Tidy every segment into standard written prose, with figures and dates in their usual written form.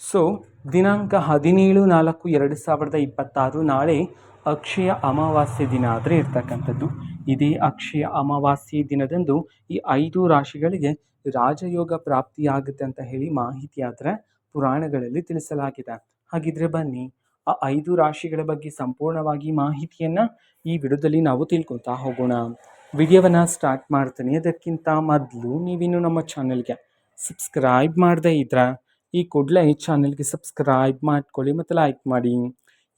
So ದಿನಾಂಕ 17/4/2026 ನಾಳೆ ಅಕ್ಷಯ ಅಮಾವಾಸ್ಯೆ ದಿನ ಆದರೆ ಇರ್ತಕ್ಕಂಥದ್ದು. ಇದೇ ಅಕ್ಷಯ ಅಮಾವಾಸ್ಯೆ ದಿನದಂದು ಈ 5 ರಾಶಿಗಳಿಗೆ ರಾಜಯೋಗ ಪ್ರಾಪ್ತಿಯಾಗುತ್ತೆ ಅಂತ ಹೇಳಿ ಮಾಹಿತಿ ಆದರೆ ಪುರಾಣಗಳಲ್ಲಿ ತಿಳಿಸಲಾಗಿದೆ. ಹಾಗಿದ್ರೆ ಬನ್ನಿ ಆ 5 ರಾಶಿಗಳ ಬಗ್ಗೆ ಸಂಪೂರ್ಣವಾಗಿ ಮಾಹಿತಿಯನ್ನು ಈ ವಿಡಿಯೋದಲ್ಲಿ ನಾವು ತಿಳ್ಕೊತಾ ಹೋಗೋಣ. ವಿಡಿಯೋವನ್ನು ಸ್ಟಾರ್ಟ್ ಮಾಡ್ತೀನಿ. ಅದಕ್ಕಿಂತ ಮೊದಲು ನೀವಿನ್ನು ನಮ್ಮ ಚಾನೆಲ್ಗೆ ಸಬ್ಸ್ಕ್ರೈಬ್ ಮಾಡದೇ ಇದ್ರೆ ಈ ಕೂಡಲೇ ಈ ಚಾನೆಲ್ಗೆ ಸಬ್ಸ್ಕ್ರೈಬ್ ಮಾಡ್ಕೊಳ್ಳಿ ಮತ್ತು ಲೈಕ್ ಮಾಡಿ.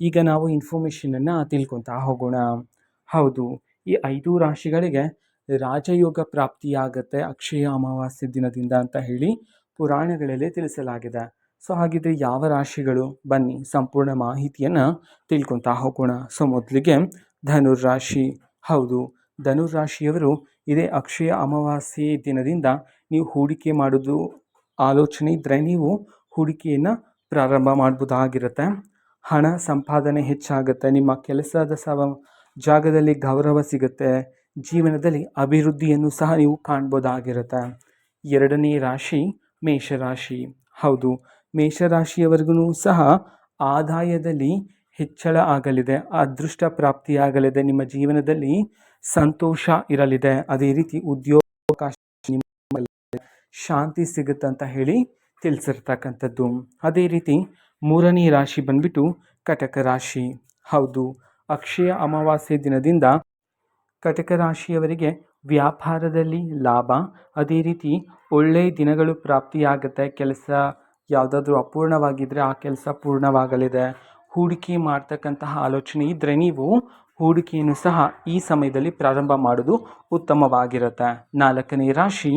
ಈಗ ನಾವು ಇನ್ಫಾರ್ಮೇಷನನ್ನು ತಿಳ್ಕೊತಾ ಹೋಗೋಣ. ಹೌದು, ಈ 5 ರಾಶಿಗಳಿಗೆ ರಾಜಯೋಗ ಪ್ರಾಪ್ತಿಯಾಗತ್ತೆ ಅಕ್ಷಯ ಅಮಾವಾಸ್ಯೆ ದಿನದಿಂದ ಅಂತ ಹೇಳಿ ಪುರಾಣಗಳಲ್ಲಿ ತಿಳಿಸಲಾಗಿದೆ. ಸೊ ಹಾಗಿದ್ರೆ ಯಾವ ರಾಶಿಗಳು, ಬನ್ನಿ ಸಂಪೂರ್ಣ ಮಾಹಿತಿಯನ್ನು ತಿಳ್ಕೊತಾ ಹೋಗೋಣ. ಸೊ ಮೊದಲಿಗೆ ಧನುರ್ರಾಶಿ. ಹೌದು, ಧನುರ್ರಾಶಿಯವರು ಇದೇ ಅಕ್ಷಯ ಅಮಾವಾಸ್ಯೆ ದಿನದಿಂದ ನೀವು ಹೂಡಿಕೆ ಮಾಡೋದು ಆಲೋಚನೆ ಇದ್ದರೆ ನೀವು ಹೂಡಿಕೆಯನ್ನು ಪ್ರಾರಂಭ ಮಾಡ್ಬೋದಾಗಿರುತ್ತೆ. ಹಣ ಸಂಪಾದನೆ ಹೆಚ್ಚಾಗುತ್ತೆ, ನಿಮ್ಮ ಕೆಲಸದ ಜಾಗದಲ್ಲಿ ಗೌರವ ಸಿಗುತ್ತೆ, ಜೀವನದಲ್ಲಿ ಅಭಿವೃದ್ಧಿಯನ್ನು ಸಹ ನೀವು ಕಾಣ್ಬೋದಾಗಿರುತ್ತೆ. ಎರಡನೇ ರಾಶಿ ಮೇಷರಾಶಿ. ಹೌದು, ಮೇಷರಾಶಿಯವರೆಗೂ ಸಹ ಆದಾಯದಲ್ಲಿ ಹೆಚ್ಚಳ ಆಗಲಿದೆ, ಅದೃಷ್ಟ ಪ್ರಾಪ್ತಿಯಾಗಲಿದೆ, ನಿಮ್ಮ ಜೀವನದಲ್ಲಿ ಸಂತೋಷ ಇರಲಿದೆ, ಅದೇ ರೀತಿ ಉದ್ಯೋಗಾವಕಾಶ ಶಾಂತಿ ಸಿಗುತ್ತೆ ಅಂತ ಹೇಳಿ ತಿಳಿಸಿರ್ತಕ್ಕಂಥದ್ದು. ಅದೇ ರೀತಿ ಮೂರನೇ ರಾಶಿ ಬಂದ್ಬಿಟ್ಟು ಕಟಕ ರಾಶಿ. ಹೌದು, ಅಕ್ಷಯ ಅಮಾವಾಸ್ಯೆ ದಿನದಿಂದ ಕಟಕ ರಾಶಿಯವರಿಗೆ ವ್ಯಾಪಾರದಲ್ಲಿ ಲಾಭ, ಅದೇ ರೀತಿ ಒಳ್ಳೆಯ ದಿನಗಳು ಪ್ರಾಪ್ತಿಯಾಗುತ್ತೆ. ಕೆಲಸ ಯಾವುದಾದ್ರೂ ಅಪೂರ್ಣವಾಗಿದ್ದರೆ ಆ ಕೆಲಸ ಪೂರ್ಣವಾಗಲಿದೆ. ಹೂಡಿಕೆ ಮಾಡ್ತಕ್ಕಂತಹ ಆಲೋಚನೆ ಇದ್ದರೆ ನೀವು ಹೂಡಿಕೆಯನ್ನು ಸಹ ಈ ಸಮಯದಲ್ಲಿ ಪ್ರಾರಂಭ ಮಾಡೋದು ಉತ್ತಮವಾಗಿರುತ್ತೆ. ನಾಲ್ಕನೇ ರಾಶಿ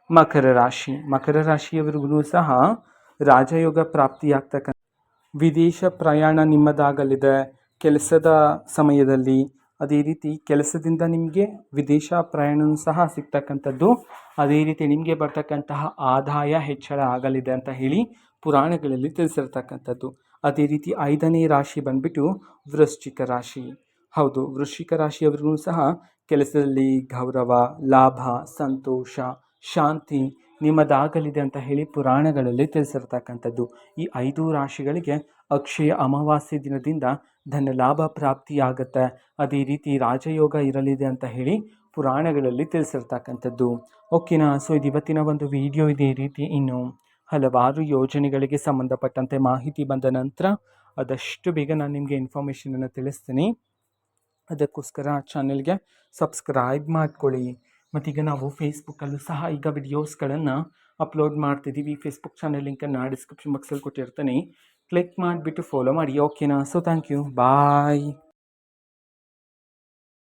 ಮಕರ ರಾಶಿ. ಮಕರ ರಾಶಿಯವರಿಗೂ ಸಹ ರಾಜಯೋಗ ಪ್ರಾಪ್ತಿಯಾಗ್ತಕ್ಕಂಥ ವಿದೇಶ ಪ್ರಯಾಣ ನಿಮ್ಮದಾಗಲಿದೆ ಕೆಲಸದ ಸಮಯದಲ್ಲಿ. ಅದೇ ರೀತಿ ಕೆಲಸದಿಂದ ನಿಮಗೆ ವಿದೇಶ ಪ್ರಯಾಣವೂ ಸಹ ಸಿಗ್ತಕ್ಕಂಥದ್ದು. ಅದೇ ರೀತಿ ನಿಮಗೆ ಬರ್ತಕ್ಕಂತಹ ಆದಾಯ ಹೆಚ್ಚಳ ಆಗಲಿದೆ ಅಂತ ಹೇಳಿ ಪುರಾಣಗಳಲ್ಲಿ ತಿಳಿಸಿರ್ತಕ್ಕಂಥದ್ದು. ಅದೇ ರೀತಿ ಐದನೇ ರಾಶಿ ಬಂದ್ಬಿಟ್ಟು ವೃಶ್ಚಿಕ ರಾಶಿ. ಹೌದು, ವೃಶ್ಚಿಕ ರಾಶಿಯವರಿಗೂ ಸಹ ಕೆಲಸದಲ್ಲಿ ಗೌರವ, ಲಾಭ, ಸಂತೋಷ, ಶಾಂತಿ ನಿಮ್ಮದಾಗಲಿದೆ ಅಂತ ಹೇಳಿ ಪುರಾಣಗಳಲ್ಲಿ ತಿಳಿಸಿರ್ತಕ್ಕಂಥದ್ದು. ಈ 5 ರಾಶಿಗಳಿಗೆ ಅಕ್ಷಯ ಅಮಾವಾಸ್ಯೆ ದಿನದಿಂದ ಧನ ಲಾಭ ಪ್ರಾಪ್ತಿಯಾಗುತ್ತೆ, ಅದೇ ರೀತಿ ರಾಜಯೋಗ ಇರಲಿದೆ ಅಂತ ಹೇಳಿ ಪುರಾಣಗಳಲ್ಲಿ ತಿಳಿಸಿರ್ತಕ್ಕಂಥದ್ದು. ಓಕೆನಾ? ಸೊ ಇದು ಇವತ್ತಿನ ಒಂದು ವಿಡಿಯೋ. ಇದೇ ರೀತಿ ಇನ್ನು ಹಲವಾರು ಯೋಜನೆಗಳಿಗೆ ಸಂಬಂಧಪಟ್ಟಂತೆ ಮಾಹಿತಿ ಬಂದ ನಂತರ ಆದಷ್ಟು ಬೇಗ ನಾನು ನಿಮಗೆ ಇನ್ಫಾರ್ಮೇಷನನ್ನು ತಿಳಿಸ್ತೀನಿ. ಅದಕ್ಕೋಸ್ಕರ ಚಾನೆಲ್ಗೆ ಸಬ್ಸ್ಕ್ರೈಬ್ ಮಾಡ್ಕೊಳ್ಳಿ. ಮತ್ತೀಗ ನಾವು ಫೇಸ್ಬುಕ್ಕಲ್ಲೂ ಸಹ ಈಗ ವಿಡಿಯೋಸ್ಗಳನ್ನು ಅಪ್ಲೋಡ್ ಮಾಡ್ತಿದ್ದೀವಿ. ಫೇಸ್ಬುಕ್ ಚಾನೆಲ್ ಲಿಂಕನ್ನು ಡಿಸ್ಕ್ರಿಪ್ಷನ್ ಬಾಕ್ಸಲ್ಲಿ ಕೊಟ್ಟಿರ್ತೀನಿ, ಕ್ಲಿಕ್ ಮಾಡಿಬಿಟ್ಟು ಫಾಲೋ ಮಾಡಿ. ಓಕೆನಾ? So thank you, bye.